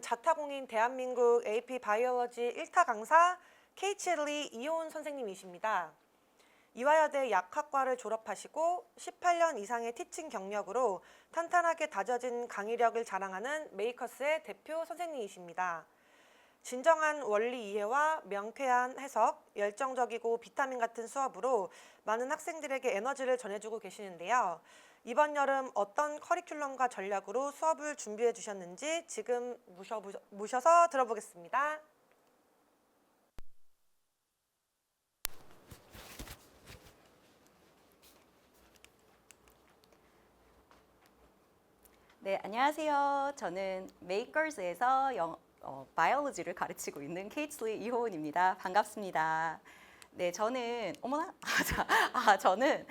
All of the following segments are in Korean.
저는 자타공인 대한민국 AP 바이오로지 1타 강사 케이칠리 이효은 선생님이십니다. 이화여대 약학과를 졸업하시고 18년 이상의 티칭 경력으로 탄탄하게 다져진 강의력을 자랑하는 메이커스의 대표 선생님이십니다. 진정한 원리 이해와 명쾌한 해석, 열정적이고 비타민 같은 수업으로 많은 학생들에게 에너지를 전해주고 계시는데요. 이번 여름 어떤 커리큘럼과 전략으로 수업을 준비해 주셨는지 지금 모셔서 들어보겠습니다. 네, 안녕하세요. 저는 메이커즈에서 바이올로지를 가르치고 있는 케이틀리 이호은입니다. 반갑습니다. 네, 저는 저는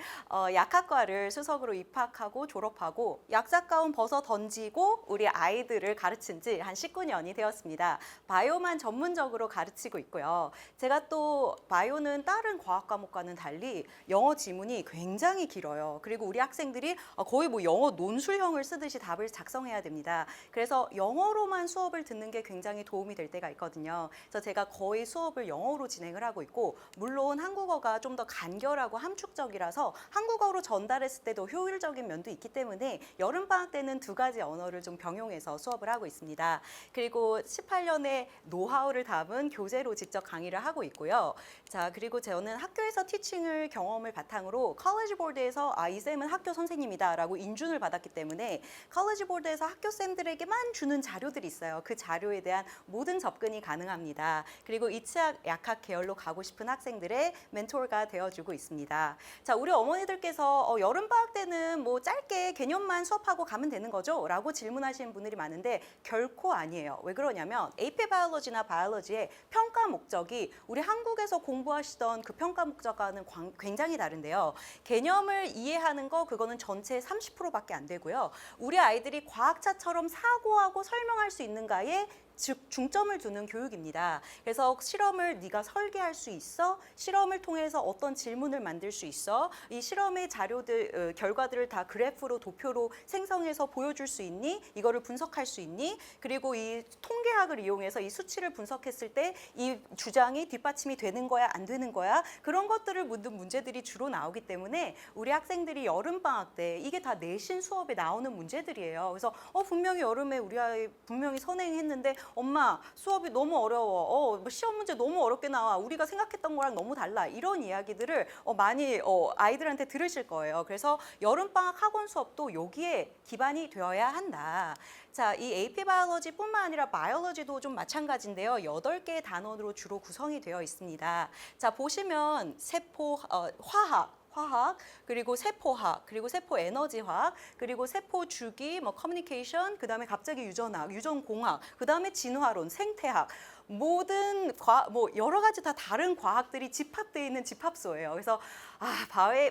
약학과를 수석으로 입학하고 졸업하고 약사가운 벗어 던지고 우리 아이들을 가르친 지 한 19년이 되었습니다. 바이오만 전문적으로 가르치고 있고요. 제가 또 바이오는 다른 과학 과목과는 달리 영어 지문이 굉장히 길어요. 그리고 우리 학생들이 거의 뭐 영어 논술형을 쓰듯이 답을 작성해야 됩니다. 그래서 영어로만 수업을 듣는 게 굉장히 도움이 될 때가 있거든요. 그래서 제가 거의 수업을 영어로 진행을 하고 있고, 물론 한국어가 좀 더 간결하고 함축적이라서 한국어로 전달했을 때도 효율적인 면도 있기 때문에 여름방학 때는 두 가지 언어를 좀 병용해서 수업을 하고 있습니다. 그리고 18년의 노하우를 담은 교재로 직접 강의를 하고 있고요. 자, 그리고 저는 학교에서 티칭을 경험을 바탕으로 컬리지 보드에서 이 쌤은 학교 선생님이다 라고 인준을 받았기 때문에 컬리지 보드에서 학교쌤들에게만 주는 자료들이 있어요. 그 자료에 대한 모든 접근이 가능합니다. 그리고 이치학 약학 계열로 가고 싶은 학생들의 멘토가 되어주고 있습니다. 자, 우리 어머니들께서 여름방학 때는 뭐 짧게 개념만 수업하고 가면 되는 거죠? 라고 질문하시는 분들이 많은데 결코 아니에요. 왜 그러냐면 AP 바이올로지나 바이올로지의 평가 목적이 우리 한국에서 공부하시던 그 평가 목적과는 굉장히 다른데요. 개념을 이해하는 거 그거는 전체의 30%밖에 안 되고요. 우리 아이들이 과학자처럼 사고하고 설명할 수 있는가에 즉 중점을 두는 교육입니다. 그래서 실험을 네가 설계할 수 있어? 실험을 통해서 어떤 질문을 만들 수 있어? 이 실험의 자료들, 결과들을 다 그래프로 도표로 생성해서 보여줄 수 있니? 이거를 분석할 수 있니? 그리고 이 통계학을 이용해서 이 수치를 분석했을 때 이 주장이 뒷받침이 되는 거야, 안 되는 거야? 그런 것들을 묻는 문제들이 주로 나오기 때문에 우리 학생들이 여름방학 때 이게 다 내신 수업에 나오는 문제들이에요. 그래서 분명히 여름에 우리 아이 분명히 선행했는데 엄마 수업이 너무 어려워. 뭐 시험 문제 너무 어렵게 나와. 우리가 생각했던 거랑 너무 달라. 이런 이야기들을 많이 아이들한테 들으실 거예요. 그래서 여름방학 학원 수업도 여기에 기반이 되어야 한다. 자, 이 AP 바이올로지뿐만 아니라 바이올로지도 좀 마찬가지인데요. 8개의 단원으로 주로 구성이 되어 있습니다. 자, 보시면 세포 화학, 그리고 세포학, 그리고 세포 에너지화학, 그리고 세포 주기, 커뮤니케이션, 그다음에 갑자기 유전학, 유전공학, 그다음에 진화론, 생태학, 모든 여러 가지 다 다른 과학들이 집합되어 있는 집합소예요. 그래서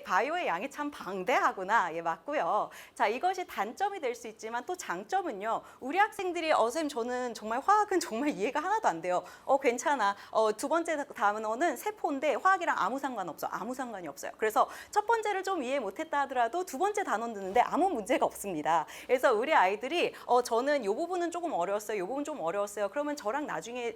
바이오의 양이 참 방대하구나. 예, 맞고요. 자, 이것이 단점이 될 수 있지만 또 장점은요. 우리 학생들이 쌤 저는 정말 화학은 정말 이해가 하나도 안 돼요. 괜찮아. 두 번째 단어는 세포인데 화학이랑 아무 상관없어. 아무 상관이 없어요. 그래서 첫 번째를 좀 이해 못했다 하더라도 두 번째 단원 듣는데 아무 문제가 없습니다. 그래서 우리 아이들이 저는 이 부분은 조금 어려웠어요. 이 부분 좀 어려웠어요. 그러면 저랑 나중에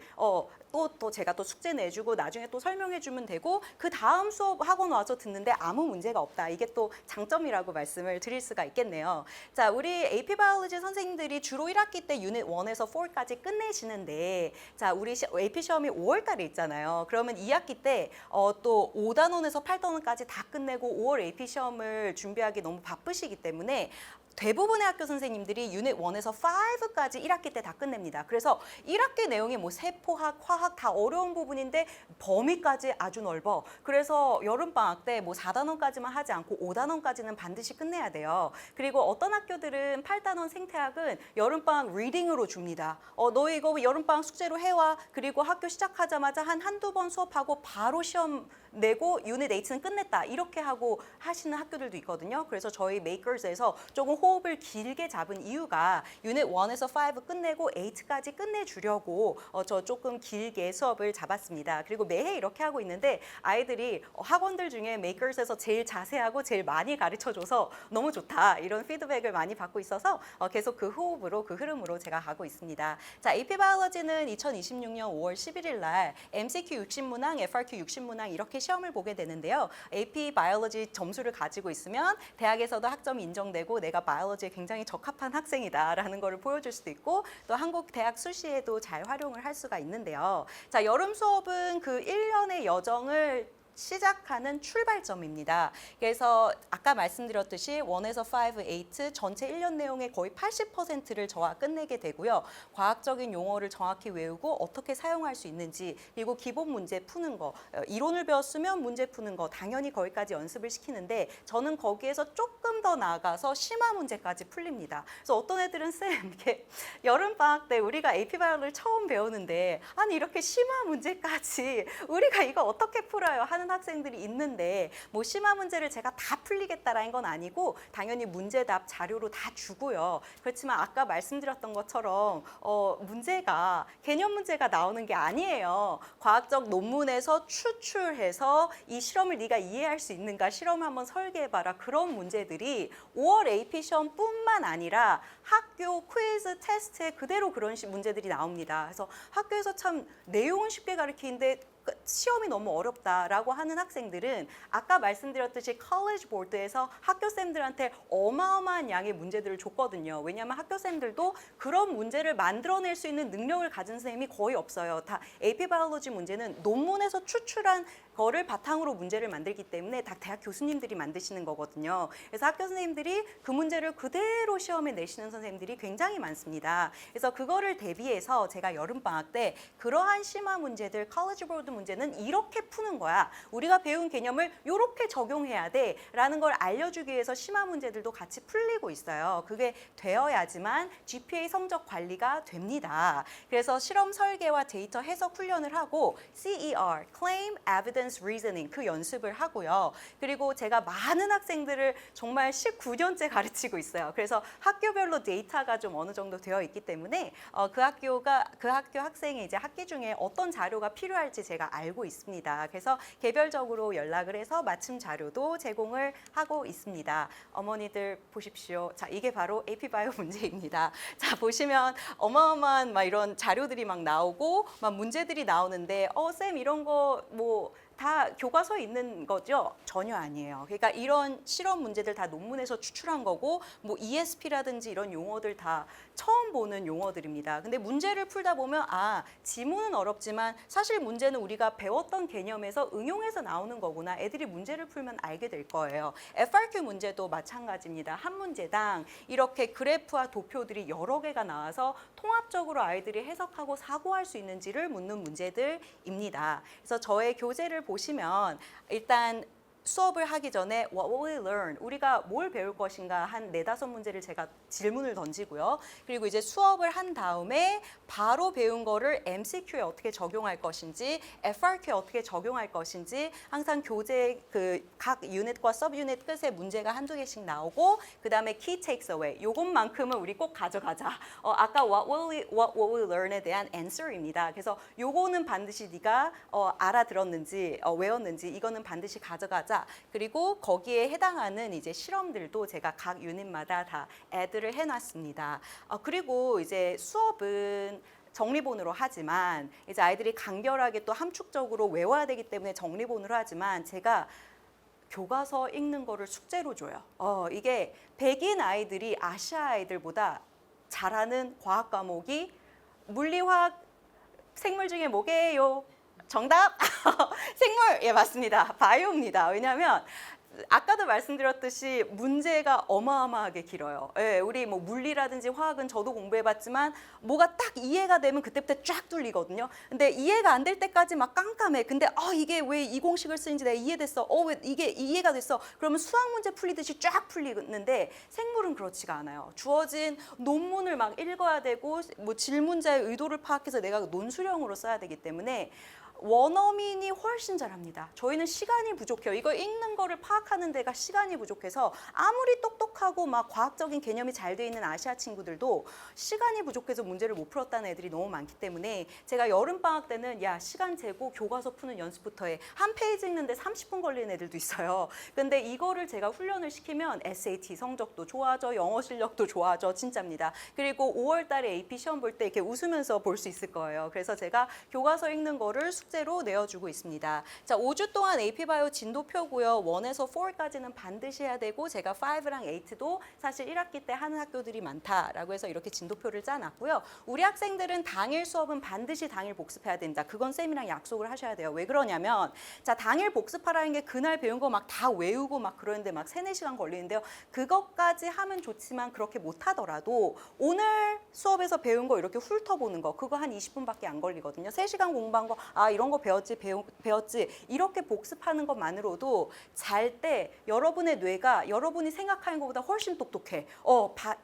또 제가 또 숙제 내주고 나중에 또 설명해 주면 되고 그 다음 수업 학원 와서 듣는데 아무 문제가 없다. 이게 또 장점이라고 말씀을 드릴 수가 있겠네요. 자, 우리 AP 바이올로지 선생님들이 주로 1학기 때 유닛 1에서 4까지 끝내시는데, 자, 우리 AP 시험이 5월 달에 있잖아요. 그러면 2학기 때 또 5단원에서 8단원까지 다 끝내고 5월 AP 시험을 준비하기 너무 바쁘시기 때문에 대부분의 학교 선생님들이 유닛 1에서 5까지 1학기 때 다 끝냅니다. 그래서 1학기 내용이 뭐 세포학, 화학 다 어려운 부분인데 범위까지 아주 넓어. 그래서 여름방학 때 뭐 4단원까지만 하지 않고 5단원까지는 반드시 끝내야 돼요. 그리고 어떤 학교들은 8단원 생태학은 여름방학 리딩으로 줍니다. 너 이거 여름방학 숙제로 해와. 그리고 학교 시작하자마자 한두 번 수업하고 바로 시험 내고 유닛 8는 끝냈다. 이렇게 하고 하시는 학교들도 있거든요. 그래서 저희 메이커즈에서 조금 호흡을 길게 잡은 이유가 유닛 1에서 5 끝내고 8까지 끝내주려고 저 조금 길게 수업을 잡았습니다. 그리고 매해 이렇게 하고 있는데 아이들이 학원들 중에 메이커스에서 제일 자세하고 제일 많이 가르쳐줘서 너무 좋다 이런 피드백을 많이 받고 있어서 계속 그 호흡으로 그 흐름으로 제가 가고 있습니다. 자, AP 바이올로지는 2026년 5월 11일 날 MCQ 60문항, FRQ 60문항 이렇게 시험을 보게 되는데요. AP 바이올로지 점수를 가지고 있으면 대학에서도 학점이 인정되고 내가 바이올로지에 굉장히 적합한 학생이다라는 거를 보여줄 수도 있고 또 한국 대학 수시에도 잘 활용을 할 수가 있는데요. 자, 여름 수업은 그 1년의 여정을 시작하는 출발점입니다. 그래서 아까 말씀드렸듯이 1에서 5, 8 전체 1년 내용의 거의 80%를 저와 끝내게 되고요. 과학적인 용어를 정확히 외우고 어떻게 사용할 수 있는지 그리고 기본 문제 푸는 거 이론을 배웠으면 문제 푸는 거 당연히 거기까지 연습을 시키는데 저는 거기에서 조금 더 나아가서 심화 문제까지 풀립니다. 그래서 어떤 애들은 쌤 이게 여름방학 때 우리가 AP바이오를 처음 배우는데 아니 이렇게 심화 문제까지 우리가 이거 어떻게 풀어요 하는 학생들이 있는데 뭐 심화 문제를 제가 다 풀리겠다라는 건 아니고 당연히 문제답 자료로 다 주고요. 그렇지만 아까 말씀드렸던 것처럼 문제가 개념 문제가 나오는 게 아니에요. 과학적 논문에서 추출해서 이 실험을 네가 이해할 수 있는가 실험을 한번 설계해봐라 그런 문제들이 5월 AP 시험뿐만 아니라 학교 퀴즈 테스트에 그대로 그런 문제들이 나옵니다. 그래서 학교에서 참 내용은 쉽게 가르치는데 시험이 너무 어렵다라고 하는 학생들은 아까 말씀드렸듯이 컬리지 보드에서 학교쌤들한테 어마어마한 양의 문제들을 줬거든요. 왜냐하면 학교쌤들도 그런 문제를 만들어낼 수 있는 능력을 가진 선생님이 거의 없어요. 다 AP 바이올로지 문제는 논문에서 추출한 거를 바탕으로 문제를 만들기 때문에 다 대학 교수님들이 만드시는 거거든요. 그래서 학교 선생님들이 그 문제를 그대로 시험에 내시는 선생님들이 굉장히 많습니다. 그래서 그거를 대비해서 제가 여름방학 때 그러한 심화 문제들, 컬리지 보드 문제는 이렇게 푸는 거야. 우리가 배운 개념을 이렇게 적용해야 돼 라는 걸 알려주기 위해서 심화 문제들도 같이 풀리고 있어요. 그게 되어야지만 GPA 성적 관리가 됩니다. 그래서 실험 설계와 데이터 해석 훈련을 하고 CER, Claim, Evidence, Reasoning 그 연습을 하고요. 그리고 제가 많은 학생들을 정말 19년째 가르치고 있어요. 그래서 학교별로 데이터가 좀 어느 정도 되어 있기 때문에 그 학교 학생의 이제 학기 중에 어떤 자료가 필요할지 제가 알고 있습니다. 그래서 개별적으로 연락을 해서 맞춤 자료도 제공을 하고 있습니다. 어머니들 보십시오. 자, 이게 바로 AP 바이오 문제입니다. 자, 보시면 어마어마한 막 이런 자료들이 막 나오고 막 문제들이 나오는데 쌤 이런 거 뭐 다 교과서에 있는 거죠? 전혀 아니에요. 그러니까 이런 실험 문제들 다 논문에서 추출한 거고 뭐 ESP라든지 이런 용어들 다 처음 보는 용어들입니다. 근데 문제를 풀다 보면 지문은 어렵지만 사실 문제는 우리가 배웠던 개념에서 응용해서 나오는 거구나. 애들이 문제를 풀면 알게 될 거예요. FRQ 문제도 마찬가지입니다. 한 문제당 이렇게 그래프와 도표들이 여러 개가 나와서 통합적으로 아이들이 해석하고 사고할 수 있는지를 묻는 문제들입니다. 그래서 저의 교재를 보시면 일단 수업을 하기 전에 What will we learn? 우리가 뭘 배울 것인가 한 4, 5문제를 제가 질문을 던지고요. 그리고 이제 수업을 한 다음에 바로 배운 거를 MCQ에 어떻게 적용할 것인지, FRQ에 어떻게 적용할 것인지 항상 교재 그 각 유닛과 서브 유닛 끝에 문제가 한두 개씩 나오고 그다음에 key takes away. 요것만큼은 우리 꼭 가져가자. 아까 what will we learn에 대한 answer입니다. 그래서 요거는 반드시 네가 알아들었는지 외웠는지 이거는 반드시 가져가자. 그리고 거기에 해당하는 이제 실험들도 제가 각 유닛마다 다 애드를 해놨습니다. 그리고 이제 수업은 정리본으로 하지만 이제 아이들이 간결하게 또 함축적으로 외워야 되기 때문에 정리본으로 하지만 제가 교과서 읽는 거를 숙제로 줘요. 이게 백인 아이들이 아시아 아이들보다 잘하는 과학 과목이 물리화학 생물 중에 뭐게요? 정답! 생물! 예, 맞습니다. 바이오입니다. 왜냐하면 아까도 말씀드렸듯이 문제가 어마어마하게 길어요. 예, 우리 뭐 물리라든지 화학은 저도 공부해봤지만 뭐가 딱 이해가 되면 그때부터 쫙 뚫리거든요. 근데 이해가 안 될 때까지 막 깜깜해. 근데 이게 왜 이 공식을 쓰는지 내가 이해됐어. 왜 이게 이해가 됐어. 그러면 수학 문제 풀리듯이 쫙 풀리는데 생물은 그렇지가 않아요. 주어진 논문을 막 읽어야 되고 뭐 질문자의 의도를 파악해서 내가 논술형으로 써야 되기 때문에 원어민이 훨씬 잘합니다. 저희는 시간이 부족해요. 이거 읽는 거를 파악하는 데가 시간이 부족해서 아무리 똑똑하고 막 과학적인 개념이 잘 돼 있는 아시아 친구들도 시간이 부족해서 문제를 못 풀었다는 애들이 너무 많기 때문에 제가 여름방학 때는 야 시간 재고 교과서 푸는 연습부터 해. 한 페이지 읽는데 30분 걸리는 애들도 있어요. 근데 이거를 제가 훈련을 시키면 SAT 성적도 좋아져, 영어 실력도 좋아져, 진짜입니다. 그리고 5월 달에 AP 시험 볼 때 이렇게 웃으면서 볼 수 있을 거예요. 그래서 제가 교과서 읽는 거를 숙제로 내어주고 있습니다. 자, 5주 동안 AP 바이오 진도표고요. 1에서 4까지는 반드시 해야 되고 제가 5랑 8도 사실 1학기 때 하는 학교들이 많다라고 해서 이렇게 진도표를 짜놨고요. 우리 학생들은 당일 수업은 반드시 당일 복습해야 된다. 그건 쌤이랑 약속을 하셔야 돼요. 왜 그러냐면 자, 당일 복습하라는 게 그날 배운 거 막 다 외우고 막 그러는데 막 3-4시간 걸리는데요. 그것까지 하면 좋지만 그렇게 못 하더라도 오늘 수업에서 배운 거 이렇게 훑어보는 거 그거 한 20분밖에 안 걸리거든요. 3시간 공부한 거 아 이런 거 배웠지 이렇게 복습하는 것만으로도 잘 때 여러분의 뇌가 여러분이 생각하는 것보다 훨씬 똑똑해.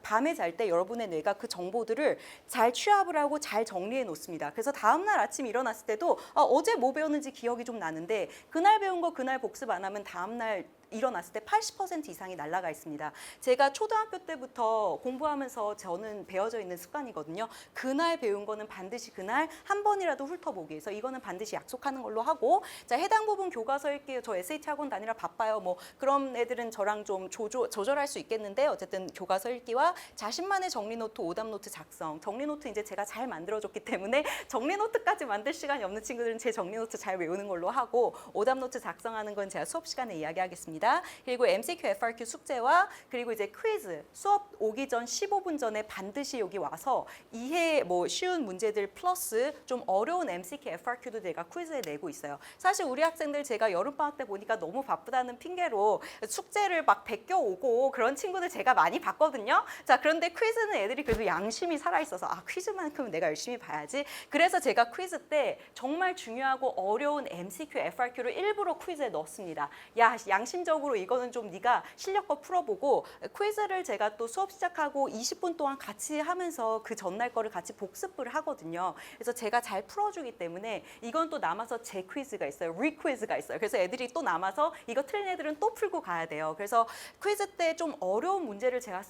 밤에 잘 때 여러분의 뇌가 그 정보들을 잘 취합을 하고 잘 정리해 놓습니다. 그래서 다음날 아침 일어났을 때도 어제 뭐 배웠는지 기억이 좀 나는데 그날 배운 거 그날 복습 안 하면 다음날 일어났을 때 80% 이상이 날아가 있습니다. 제가 초등학교 때부터 공부하면서 저는 배워져 있는 습관이거든요. 그날 배운 거는 반드시 그날 한 번이라도 훑어보기 위해서 이거는 반드시 약속하는 걸로 하고 자 해당 부분 교과서 읽기요. 저 SAT 학원 다니라 바빠요. 뭐 그런 애들은 저랑 좀 조절할 수 있겠는데 어쨌든 교과서 읽기와 자신만의 정리 노트, 오답 노트 작성. 정리 노트 이제 제가 잘 만들어줬기 때문에 정리 노트까지 만들 시간이 없는 친구들은 제 정리 노트 잘 외우는 걸로 하고 오답 노트 작성하는 건 제가 수업 시간에 이야기하겠습니다. 그리고 MCQ, FRQ 숙제와 그리고 이제 퀴즈 수업 오기 전 15분 전에 반드시 여기 와서 이해 뭐 쉬운 문제들 플러스 좀 어려운 MCQ, FRQ도 제가 퀴즈에 내고 있어요. 사실 우리 학생들 제가 여름방학 때 보니까 너무 바쁘다는 핑계로 숙제를 막 베껴 오고 그런 친구들 제가 많이 봤거든요. 자, 그런데 퀴즈는 애들이 그래도 양심이 살아있어서 퀴즈만큼은 내가 열심히 봐야지. 그래서 제가 퀴즈 때 정말 중요하고 어려운 MCQ, FRQ를 일부러 퀴즈에 넣었습니다. 야, 양심적으로 이거는 좀 네가 실력껏 풀어보고 퀴즈를 제가 또 수업 시작하고 20분 동안 같이 하면서 그 전날 거를 같이 복습을 하거든요. 그래서 제가 잘 풀어주기 때문에 이건 또 남아서 제 퀴즈가 있어요. 리퀴즈가 있어요. 그래서 애들이 또 남아서 이거 틀린 애들은 또 풀고 가야 돼요. 그래서 퀴즈 때 좀 어려운 문제를 제가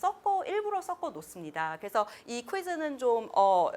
일부러 섞어 놓습니다. 그래서 이 퀴즈는 좀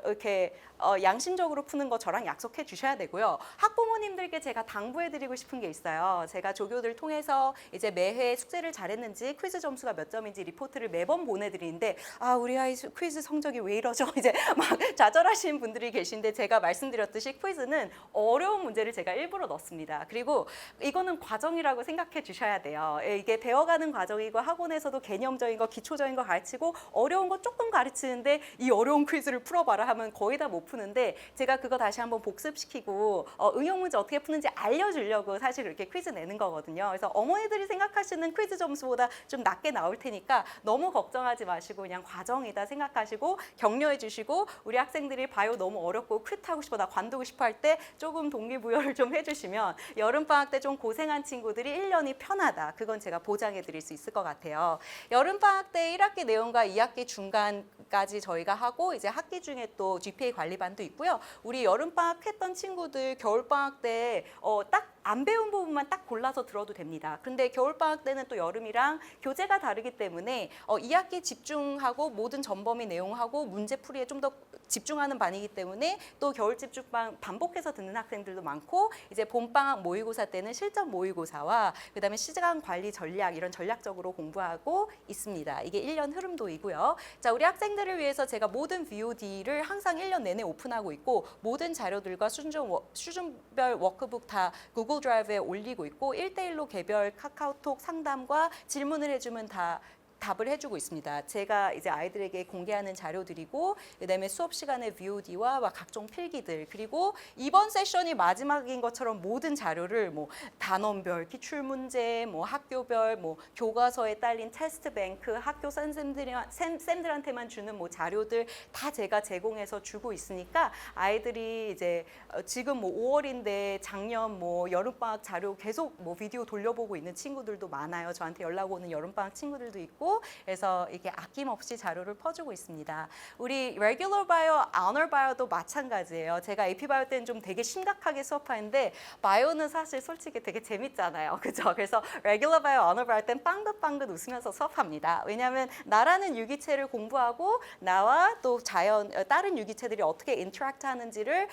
이렇게 양심적으로 푸는 거 저랑 약속해 주셔야 되고요. 학부모님들께 제가 당부해드리고 싶은 게 있어요. 제가 조교들 통해서 이제 매회 숙제를 잘했는지 퀴즈 점수가 몇 점인지 리포트를 매번 보내드리는데 우리 아이 퀴즈 성적이 왜 이러죠? 이제 막 좌절하시는 분들이 계신데 제가 말씀드렸듯이 퀴즈는 어려운 문제를 제가 일부러 넣습니다. 그리고 이거는 과정이라고 생각해 주셔야 돼요. 이게 배워가는 과정이고 학원에서도 개념적인 거, 기초적인 거 가르치고 어려운 거 조금 가르치는데 이 어려운 퀴즈를 풀어봐라 하면 거의 다 못 푸는데 제가 그거 다시 한번 복습시키고 응용 문제 어떻게 푸는지 알려주려고 사실 그렇게 퀴즈 내는 거거든요. 그래서 어머니들이 생각하시는 퀴즈 점수보다 좀 낮게 나올 테니까 너무 걱정하지 마시고 그냥 과정이다 생각하시고 격려해 주시고 우리 학생들이 바이오 너무 어렵고 퀴트 하고 싶어 나 관두고 싶어 할 때 조금 동기부여를 좀 해주시면 여름방학 때 좀 고생한 친구들이 1년이 편하다. 그건 제가 보장해 드릴 수 있을 것 같아요. 여름방학 때 1학기 내용과 2학기 중간까지 저희가 하고 이제 학기 중에 또 GPA 관리반도 있고요. 우리 여름방학 했던 친구들 겨울방학 때 딱 안 배운 부분만 딱 골라서 들어도 됩니다. 근데 겨울방학 때는 또 여름이랑 교재가 다르기 때문에 2학기 집중하고 모든 전범위 내용하고 문제풀이에 좀 더 집중하는 반이기 때문에 또 겨울 집중방 반복해서 듣는 학생들도 많고 이제 봄방학 모의고사 때는 실전 모의고사와 그다음에 시간 관리 전략 이런 전략적으로 공부하고 있습니다. 이게 1년 흐름도이고요. 자, 우리 학생들을 위해서 제가 모든 VOD를 항상 1년 내내 오픈하고 있고 모든 자료들과 수준별 워크북 다 구글 드라이브에 올리고 있고 1대1로 개별 카카오톡 상담과 질문을 해주면 다 답을 해주고 있습니다. 제가 이제 아이들에게 공개하는 자료들이고 그다음에 수업 시간에 VOD와 각종 필기들 그리고 이번 세션이 마지막인 것처럼 모든 자료를 뭐 단원별 기출 문제, 뭐 학교별, 뭐 교과서에 딸린 테스트 뱅크, 학교 쌤들한테만 주는 뭐 자료들 다 제가 제공해서 주고 있으니까 아이들이 이제 지금 뭐 5월인데 작년 뭐 여름방학 자료 계속 뭐 비디오 돌려보고 있는 친구들도 많아요. 저한테 연락 오는 여름방학 친구들도 있고. 있고 그래서 이렇게 아낌없이 자료를 퍼주고 있습니다. 우리 Regular Bio, Honor Bio도 마찬가지예요. 제가 AP Bio 때는 좀 되게 심각하게 수업하는데 바이오는 사실 솔직히 되게 재밌잖아요. 그죠? 그래서 Regular Bio, Honor Bio 때는 빵긋빵긋 웃으면서 수업합니다. 왜냐하면 나라는 유기체를 공부하고 나와 또 자연, 다른 유기체들이 어떻게 인터랙트 하는지를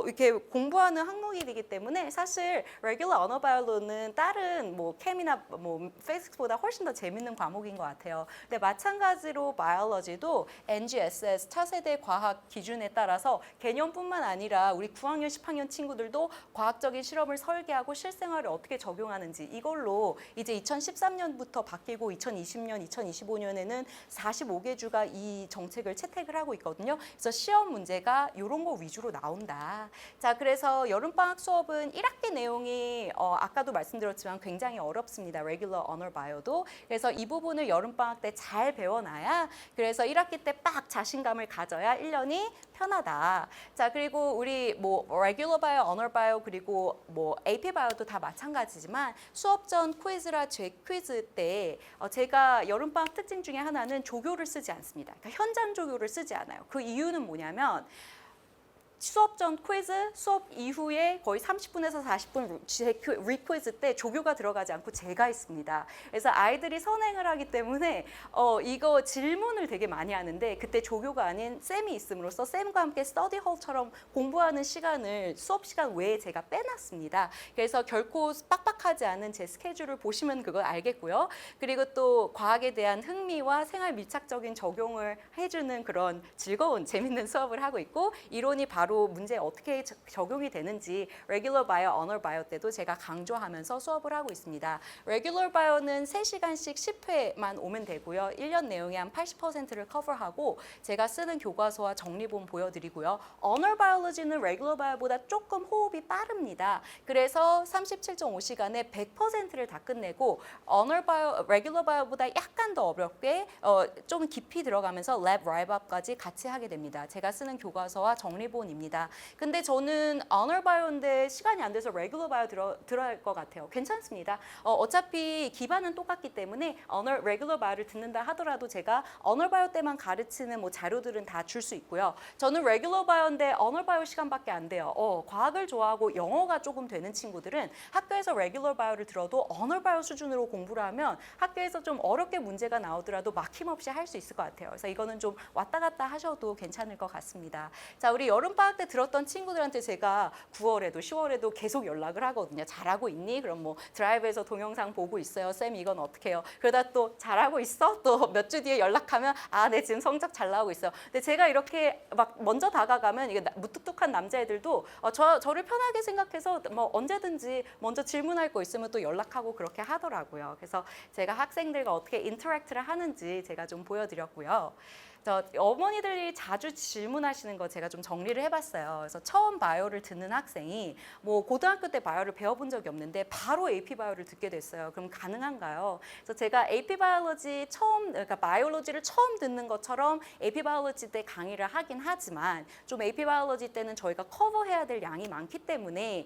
이렇게 공부하는 항목이기 때문에 사실 Regular Honor Bio는 다른 뭐 캠이나 뭐 피직스보다 훨씬 더 재밌는 과목인 것 같아요. 근데 마찬가지로 바이올로지도 NGSS 차세대 과학 기준에 따라서 개념뿐만 아니라 우리 9학년, 10학년 친구들도 과학적인 실험을 설계하고 실생활에 어떻게 적용하는지 이걸로 이제 2013년부터 바뀌고 2020년, 2025년에는 45개 주가 이 정책을 채택을 하고 있거든요. 그래서 시험 문제가 이런 거 위주로 나온다. 자, 그래서 여름방학 수업은 1학기 내용이 아까도 말씀드렸지만 굉장히 어렵습니다. Regular Honor Bio도. 그래서 이 부분을 여름방학 때 잘 배워놔야 그래서 1학기 때 빡 자신감을 가져야 1년이 편하다. 자, 그리고 우리 뭐 Regular Bio, Honor Bio 그리고 뭐 AP Bio도 다 마찬가지지만 수업 전 퀴즈라 제 퀴즈 때 제가 여름방학 특징 중에 하나는 조교를 쓰지 않습니다. 그러니까 현장 조교를 쓰지 않아요. 그 이유는 뭐냐면 수업 전 퀴즈, 수업 이후에 거의 30분에서 40분 리퀴즈 때 조교가 들어가지 않고 제가 있습니다. 그래서 아이들이 선행을 하기 때문에 이거 질문을 되게 많이 하는데 그때 조교가 아닌 쌤이 있음으로써 쌤과 함께 스터디홀처럼 공부하는 시간을 수업 시간 외에 제가 빼놨습니다. 그래서 결코 빡빡하지 않은 제 스케줄을 보시면 그걸 알겠고요. 그리고 또 과학에 대한 흥미와 생활 밀착적인 적용을 해주는 그런 즐거운 재밌는 수업을 하고 있고 이론이 바로 문제에 어떻게 적용이 되는지 Regular Bio, Honor Bio 때도 제가 강조하면서 수업을 하고 있습니다. Regular Bio는 3시간씩 10회만 오면 되고요. 1년 내용의 한 80%를 커버하고 제가 쓰는 교과서와 정리본 보여드리고요. Honor Biology는 Regular Bio보다 조금 호흡이 빠릅니다. 그래서 37.5시간에 100%를 다 끝내고 Honor Bio, Regular Bio보다 약간 더 어렵게 좀 깊이 들어가면서 랩 라이브업까지 같이 하게 됩니다. 제가 쓰는 교과서와 정리본입니다. 근데 저는 Honor Bio인데 시간이 안 돼서 Regular Bio 들어야 할 것 같아요. 괜찮습니다. 어차피 기반은 똑같기 때문에 Regular Bio를 듣는다 하더라도 제가 Honor Bio 때만 가르치는 뭐 자료들은 다 줄 수 있고요. 저는 Regular Bio인데 Honor Bio 시간밖에 안 돼요. 과학을 좋아하고 영어가 조금 되는 친구들은 학교에서 Regular Bio를 들어도 Honor Bio 수준으로 공부를 하면 학교에서 좀 어렵게 문제가 나오더라도 막힘없이 할 수 있을 것 같아요. 그래서 이거는 좀 왔다 갔다 하셔도 괜찮을 것 같습니다. 자, 우리 여름방학 때 들었던 친구들한테 제가 9월에도 10월에도 계속 연락을 하거든요. 잘하고 있니? 그럼 뭐 드라이브에서 동영상 보고 있어요. 쌤 이건 어떻게 해요? 그러다 또 잘하고 있어? 또 몇 주 뒤에 연락하면 네 지금 성적 잘 나오고 있어요. 근데 제가 이렇게 막 먼저 다가가면 이게 무뚝뚝한 남자애들도 저를 편하게 생각해서 뭐 언제든지 먼저 질문할 거 있으면 또 연락하고 그렇게 하더라고요. 그래서 제가 학생들과 어떻게 인터랙트를 하는지 제가 좀 보여드렸고요. 어머니들이 자주 질문하시는 거 제가 좀 정리를 해봤어요. 그래서 처음 바이오를 듣는 학생이 뭐 고등학교 때 바이오를 배워본 적이 없는데 바로 AP 바이오를 듣게 됐어요. 그럼 가능한가요? 그래서 제가 AP 바이올로지 그러니까 바이올로지를 처음 듣는 것처럼 AP 바이올로지 때 강의를 하긴 하지만 좀 AP 바이올로지 때는 저희가 커버해야 될 양이 많기 때문에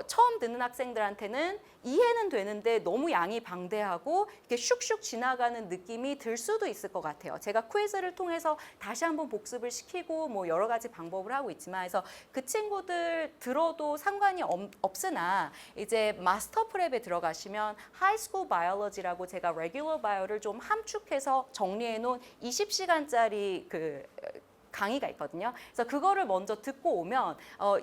처음 듣는 학생들한테는 이해는 되는데 너무 양이 방대하고 이렇게 슉슉 지나가는 느낌이 들 수도 있을 것 같아요. 제가 퀴즈를 통해서 다시 한번 복습을 시키고 뭐 여러 가지 방법을 하고 있지만 그래서 그 친구들 들어도 상관이 없으나 이제 마스터 프랩에 들어가시면 하이스쿨 바이올로지라고 제가 레귤러 바이오를 좀 함축해서 정리해 놓은 20시간짜리 그 강의가 있거든요. 그래서 그거를 먼저 듣고 오면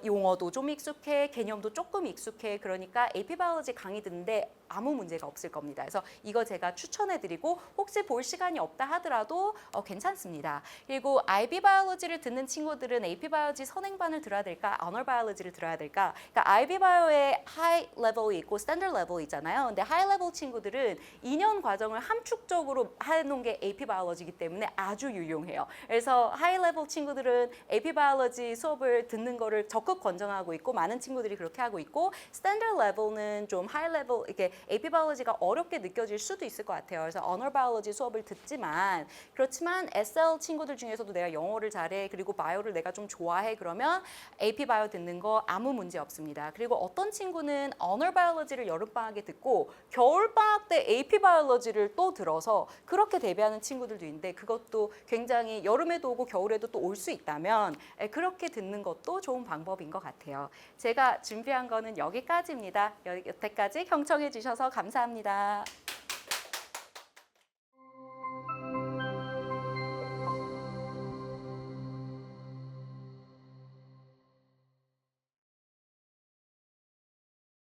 용어도 좀 익숙해, 개념도 조금 익숙해. 그러니까 AP 바이올로지 강의 듣는데 아무 문제가 없을 겁니다. 그래서 이거 제가 추천해드리고 혹시 볼 시간이 없다 하더라도 괜찮습니다. 그리고 IB 바이올로지를 듣는 친구들은 AP 바이올로지 선행반을 들어야 될까, 언어 바이올로지를 들어야 될까? 그러니까 IB 바이오에 하이 레벨이 있고 스탠더드 레벨이 있잖아요. 근데 하이 레벨 친구들은 2년 과정을 함축적으로 해놓은 게 AP 바이올로지이기 때문에 아주 유용해요. 그래서 하이 레벨 레벨 친구들은 AP 바이올로지 수업을 듣는 거를 적극 권장하고 있고 많은 친구들이 그렇게 하고 있고 스탠더드 레벨은 좀 하이 레벨 이렇게 AP 바이올로지가 어렵게 느껴질 수도 있을 것 같아요. 그래서 언어 바이올로지 수업을 듣지만 그렇지만 SL 친구들 중에서도 내가 영어를 잘해 그리고 바이오를 내가 좀 좋아해 그러면 AP 바이오 듣는 거 아무 문제 없습니다. 그리고 어떤 친구는 언어 바이올로지를 여름방학에 듣고 겨울방학 때 AP 바이올로지를 또 들어서 그렇게 대비하는 친구들도 있는데 그것도 굉장히 여름에도 오고 겨울에도 또 올 수 있다면 그렇게 듣는 것도 좋은 방법인 것 같아요. 제가 준비한 거는 여기까지입니다. 여태까지 경청해 주셔서 감사합니다.